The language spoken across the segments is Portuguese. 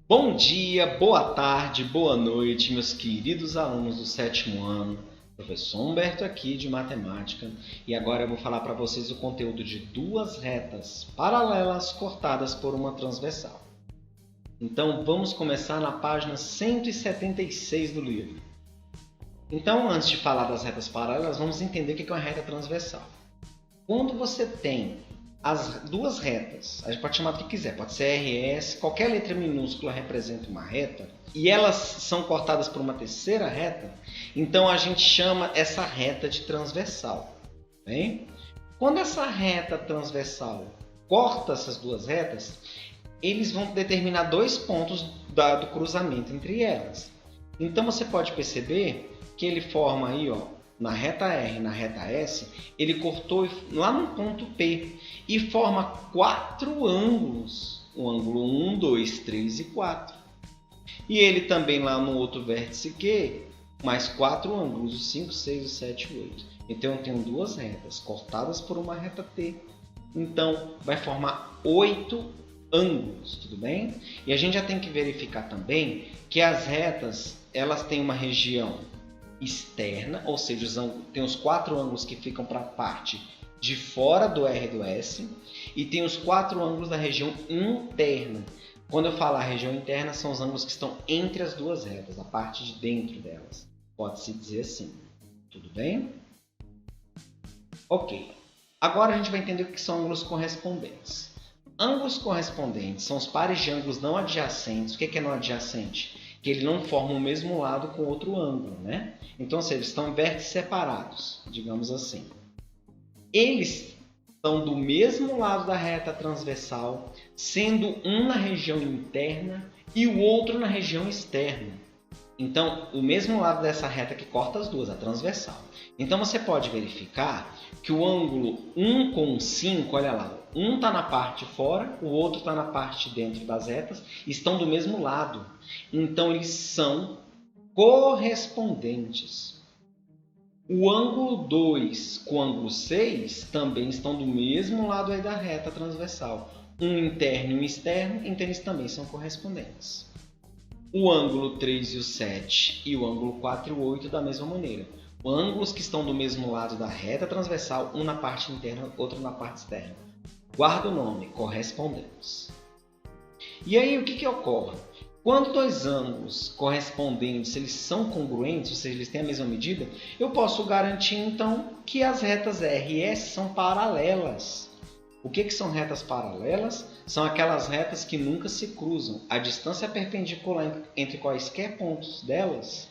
Bom dia, boa tarde, boa noite, meus queridos alunos do sétimo ano. Professor Humberto aqui de matemática e agora eu vou falar para vocês o conteúdo de duas retas paralelas cortadas por uma transversal. Então vamos começar na página 176 do livro. Então, antes de falar das retas paralelas, vamos entender o que é uma reta transversal. Quando você tem as duas retas, a gente pode chamar do que quiser, pode ser RS, qualquer letra minúscula representa uma reta, e elas são cortadas por uma terceira reta, então a gente chama essa reta de transversal. Bem? Quando essa reta transversal corta essas duas retas, eles vão determinar dois pontos do cruzamento entre elas. Então você pode perceber que ele forma aí, na reta R e na reta S, ele cortou lá no ponto P e forma quatro ângulos, o ângulo 1, 2, 3 e 4. E ele também lá no outro vértice Q, mais quatro ângulos, o 5, 6, 7 e 8. Então eu tenho duas retas cortadas por uma reta T. Então vai formar 8 ângulos, tudo bem? E a gente já tem que verificar também que as retas elas têm uma região externa, ou seja, tem os quatro ângulos que ficam para a parte de fora do R e do S, e tem os quatro ângulos da região interna. Quando eu falar região interna, são os ângulos que estão entre as duas retas, a parte de dentro delas. Pode-se dizer assim. Tudo bem? Ok. Agora a gente vai entender o que são ângulos correspondentes. Ângulos correspondentes são os pares de ângulos não adjacentes. O que é não adjacente? Que ele não forma o mesmo lado com outro ângulo, né? Então, ou seja, eles estão em vértices separados, digamos assim. Eles estão do mesmo lado da reta transversal, sendo um na região interna e o outro na região externa. Então, o mesmo lado dessa reta que corta as duas, a transversal. Então, você pode verificar que o ângulo 1 com 5, olha lá, um está na parte de fora, o outro está na parte de dentro das retas, estão do mesmo lado. Então, eles são correspondentes. O ângulo 2 com o ângulo 6 também estão do mesmo lado aí da reta transversal. Um interno e um externo, então eles também são correspondentes. O ângulo 3 e o 7 e o ângulo 4 e o 8 da mesma maneira. Ângulos que estão do mesmo lado da reta transversal, um na parte interna, outro na parte externa. Guarda o nome, correspondentes. E aí o que ocorre? Quando dois ângulos correspondentes eles são congruentes, ou seja, eles têm a mesma medida, eu posso garantir então que as retas R e S são paralelas. O que são retas paralelas? São aquelas retas que nunca se cruzam. A distância perpendicular entre quaisquer pontos delas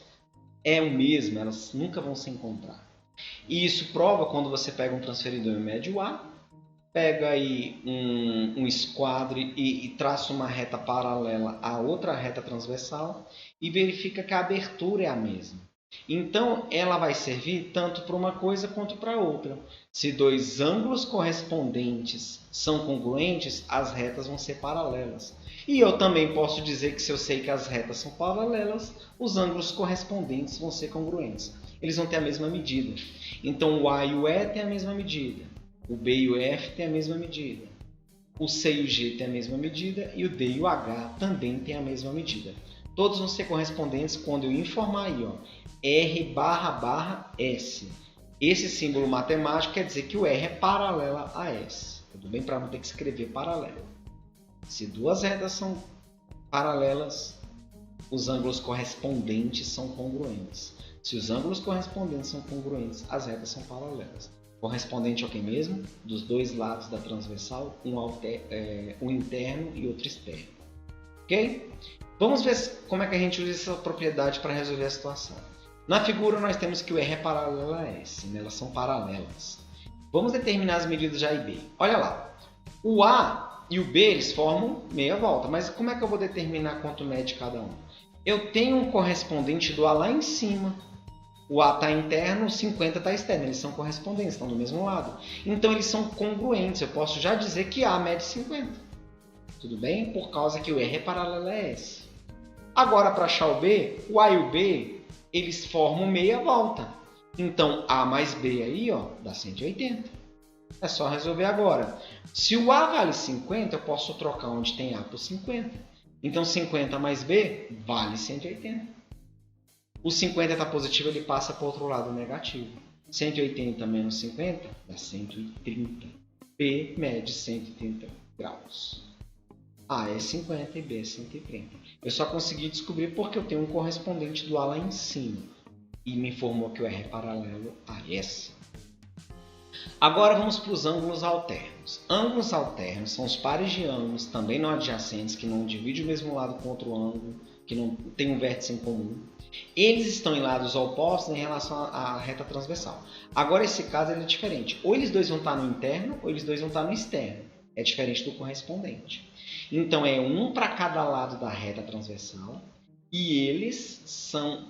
é o mesmo, elas nunca vão se encontrar. E isso prova quando você pega um transferidor em médio A, pega aí um esquadro e traça uma reta paralela a outra reta transversal e verifica que a abertura é a mesma. Então, ela vai servir tanto para uma coisa quanto para outra. Se dois ângulos correspondentes são congruentes, as retas vão ser paralelas. E eu também posso dizer que se eu sei que as retas são paralelas, os ângulos correspondentes vão ser congruentes. Eles vão ter a mesma medida. Então, o A e o E têm a mesma medida. O B e o F têm a mesma medida. O C e o G têm a mesma medida. E o D e o H também têm a mesma medida. Todos vão ser correspondentes quando eu informar aí, R//S. Esse símbolo matemático quer dizer que o R é paralela a S. Tudo bem? Para não ter que escrever paralelo. Se duas retas são paralelas, os ângulos correspondentes são congruentes. Se os ângulos correspondentes são congruentes, as retas são paralelas. Correspondente ao que mesmo? Dos dois lados da transversal, um interno e outro externo. Ok? Vamos ver como é que a gente usa essa propriedade para resolver a situação. Na figura nós temos que o R é paralelo a S, né? Elas são paralelas. Vamos determinar as medidas de A e B. Olha lá, o A e o B eles formam meia volta, mas como é que eu vou determinar quanto mede cada um? Eu tenho um correspondente do A lá em cima. O A está interno, o 50 está externo. Eles são correspondentes, estão do mesmo lado. Então, eles são congruentes. Eu posso já dizer que A mede 50. Tudo bem? Por causa que o R é paralelo a S. Agora, para achar o B, o A e o B, eles formam meia volta. Então, A mais B aí, dá 180. É só resolver agora. Se o A vale 50, eu posso trocar onde tem A por 50. Então 50 mais B vale 180. O 50 está positivo, ele passa para o outro lado negativo. 180 menos 50 dá 130. B mede 130 graus. A é 50 e B é 130. Eu só consegui descobrir porque eu tenho um correspondente do A lá em cima. E me informou que o R é paralelo a S. Agora vamos para os ângulos alternos. Ângulos alternos são os pares de ângulos, também não adjacentes, que não dividem o mesmo lado com outro ângulo, que não tem um vértice em comum. Eles estão em lados opostos em relação à reta transversal. Agora esse caso é diferente. Ou eles dois vão estar no interno, ou eles dois vão estar no externo. É diferente do correspondente. Então é um para cada lado da reta transversal e eles são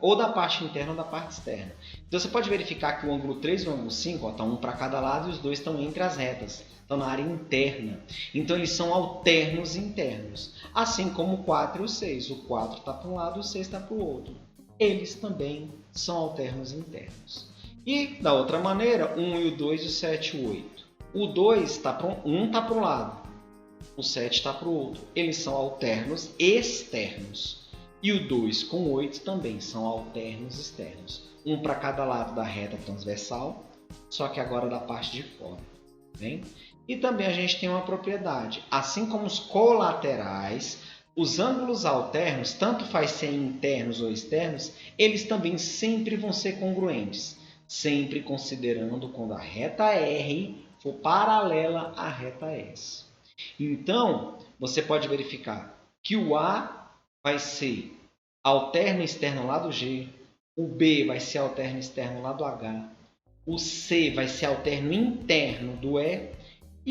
ou da parte interna ou da parte externa. Então você pode verificar que o ângulo 3 e o ângulo 5 está um para cada lado e os dois estão entre as retas, estão na área interna. Então eles são alternos internos, assim como o 4 e o 6. O 4 está para um lado e o 6 está para o outro. Eles também são alternos internos. E da outra maneira, 1 e o 2 e o 7 e o 8. O 2 está para um está para um lado, o 7 está para o outro. Eles são alternos externos. E o 2 com o 8 também são alternos externos. Um para cada lado da reta transversal, só que agora da parte de fora. Bem? E também a gente tem uma propriedade. Assim como os colaterais, os ângulos alternos, tanto faz ser internos ou externos, eles também sempre vão ser congruentes. Sempre considerando quando a reta R for paralela à reta S. Então, você pode verificar que o A vai ser alterno externo lá do G, o B vai ser alterno externo lá do H, o C vai ser alterno interno do E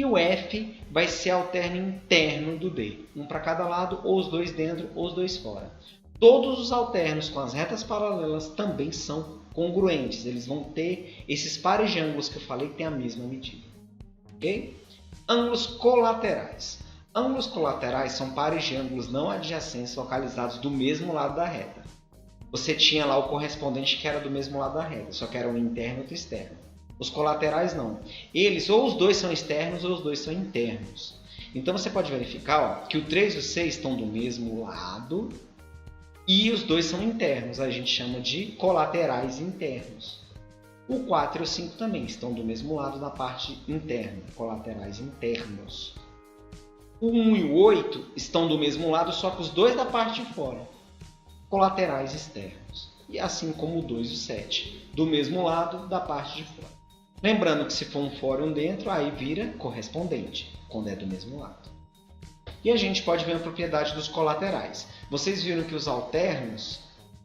o F vai ser alterno interno do D. Um para cada lado, ou os dois dentro, ou os dois fora. Todos os alternos com as retas paralelas também são congruentes. Eles vão ter esses pares de ângulos que eu falei que têm a mesma medida. Ok? Ângulos colaterais. Ângulos colaterais são pares de ângulos não adjacentes localizados do mesmo lado da reta. Você tinha lá o correspondente que era do mesmo lado da reta, só que era um interno e outro externo. Os colaterais não. Eles ou os dois são externos ou os dois são internos. Então você pode verificar que o 3 e o 6 estão do mesmo lado e os dois são internos. A gente chama de colaterais internos. O 4 e o 5 também estão do mesmo lado na parte interna, colaterais internos. O 1 e o 8 estão do mesmo lado, só que os dois da parte de fora, colaterais externos. E assim como o 2 e o 7, do mesmo lado da parte de fora. Lembrando que se for um fora e um dentro, aí vira correspondente, quando é do mesmo lado. E a gente pode ver a propriedade dos colaterais. Vocês viram que os alternos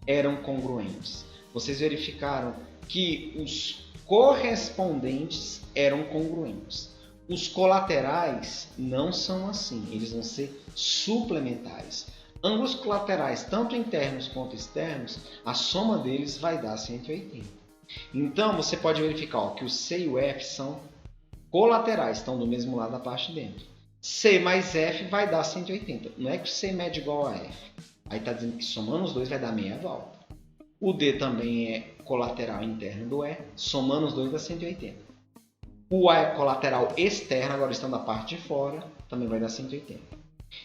eram congruentes. Vocês verificaram que os correspondentes eram congruentes. Os colaterais não são assim, eles vão ser suplementares. Ângulos colaterais, tanto internos quanto externos, a soma deles vai dar 180. Então, você pode verificar que o C e o F são colaterais, estão do mesmo lado da parte de dentro. C mais F vai dar 180. Não é que o C mede igual a F. Aí está dizendo que somando os dois vai dar meia volta. O D também é colateral interno do E, somando os dois dá 180. O A é colateral externo, agora estão da parte de fora, também vai dar 180.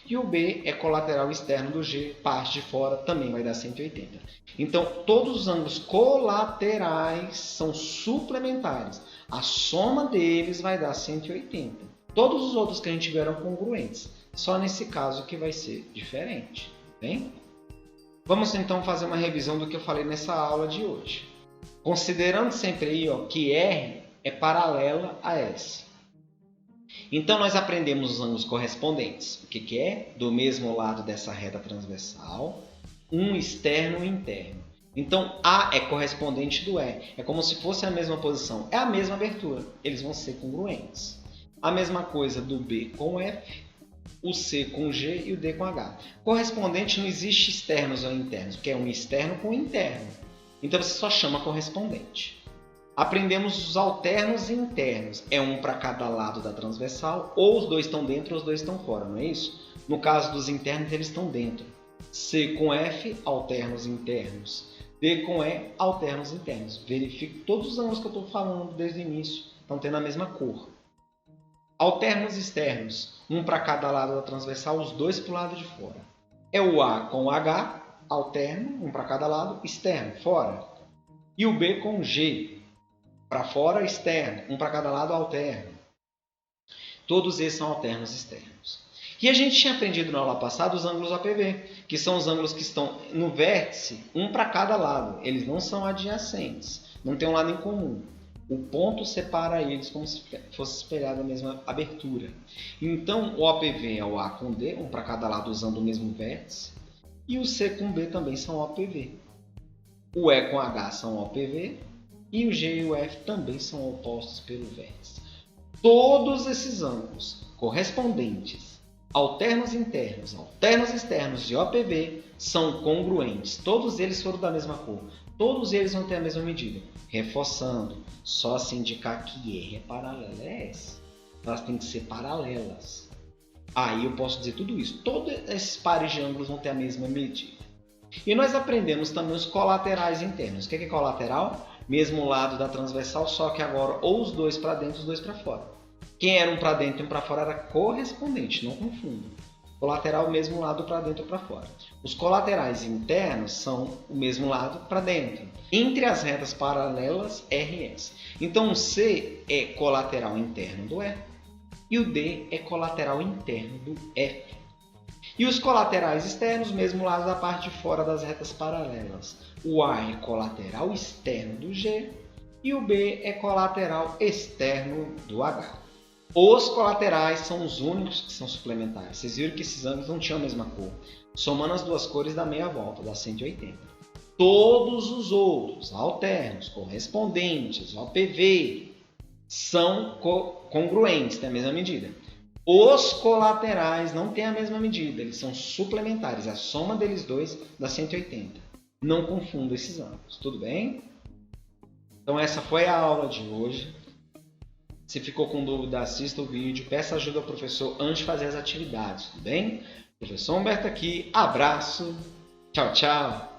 E o B é colateral externo do G, parte de fora, também vai dar 180. Então, todos os ângulos colaterais são suplementares. A soma deles vai dar 180. Todos os outros que a gente viu eram congruentes. Só nesse caso que vai ser diferente. Bem? Vamos então fazer uma revisão do que eu falei nessa aula de hoje. Considerando sempre aí que R é paralela a S. Então, nós aprendemos os ângulos correspondentes. O que é? Do mesmo lado dessa reta transversal, um externo e um interno. Então, A é correspondente do E. É como se fosse a mesma posição. É a mesma abertura. Eles vão ser congruentes. A mesma coisa do B com o F, o C com o G e o D com o H. Correspondente não existe externos ou internos, porque é um externo com um interno. Então, você só chama correspondente. Aprendemos os alternos e internos. É um para cada lado da transversal, ou os dois estão dentro ou os dois estão fora, não é isso? No caso dos internos, eles estão dentro. C com F, alternos internos. D com E, alternos internos. Verifique todos os ângulos que eu estou falando desde o início, estão tendo a mesma cor. Alternos externos, um para cada lado da transversal, os dois para o lado de fora. É o A com o H, alterno, um para cada lado, externo, fora. E o B com o G, para fora, externo, um para cada lado, alterno. Todos esses são alternos externos. E a gente tinha aprendido na aula passada os ângulos APV, que são os ângulos que estão no vértice, um para cada lado. Eles não são adjacentes, não tem um lado em comum. O ponto separa eles como se fosse espelhado a mesma abertura. Então, o APV é o A com D, um para cada lado usando o mesmo vértice. E o C com B também são OPV. O E com H são OPV. E o G e o F também são opostos pelo vértice. Todos esses ângulos correspondentes, alternos internos, alternos externos de OPV, são congruentes. Todos eles foram da mesma cor. Todos eles vão ter a mesma medida. Reforçando, só se indicar que R é paralela é S. Elas têm que ser paralelas. Aí eu posso dizer tudo isso. Todos esses pares de ângulos vão ter a mesma medida. E nós aprendemos também os colaterais internos. O que é colateral? Mesmo lado da transversal, só que agora ou os dois para dentro, os dois para fora. Quem era um para dentro e um para fora era correspondente, não confunda. Colateral, mesmo lado para dentro ou para fora. Os colaterais internos são o mesmo lado para dentro. Entre as retas paralelas, RS. Então o C é colateral interno do E e o D é colateral interno do F. E os colaterais externos, mesmo lado da parte de fora das retas paralelas. O A é colateral externo do G e o B é colateral externo do H. Os colaterais são os únicos que são suplementares. Vocês viram que esses ângulos não tinham a mesma cor. Somando as duas cores dá meia volta, dá 180. Todos os outros, alternos, correspondentes, OPV, são congruentes, têm a mesma medida. Os colaterais não têm a mesma medida, eles são suplementares. A soma deles dois dá 180. Não confunda esses ângulos, tudo bem? Então essa foi a aula de hoje. Se ficou com dúvida, assista o vídeo, peça ajuda ao professor antes de fazer as atividades, tudo bem? Professor Humberto aqui, abraço, tchau, tchau!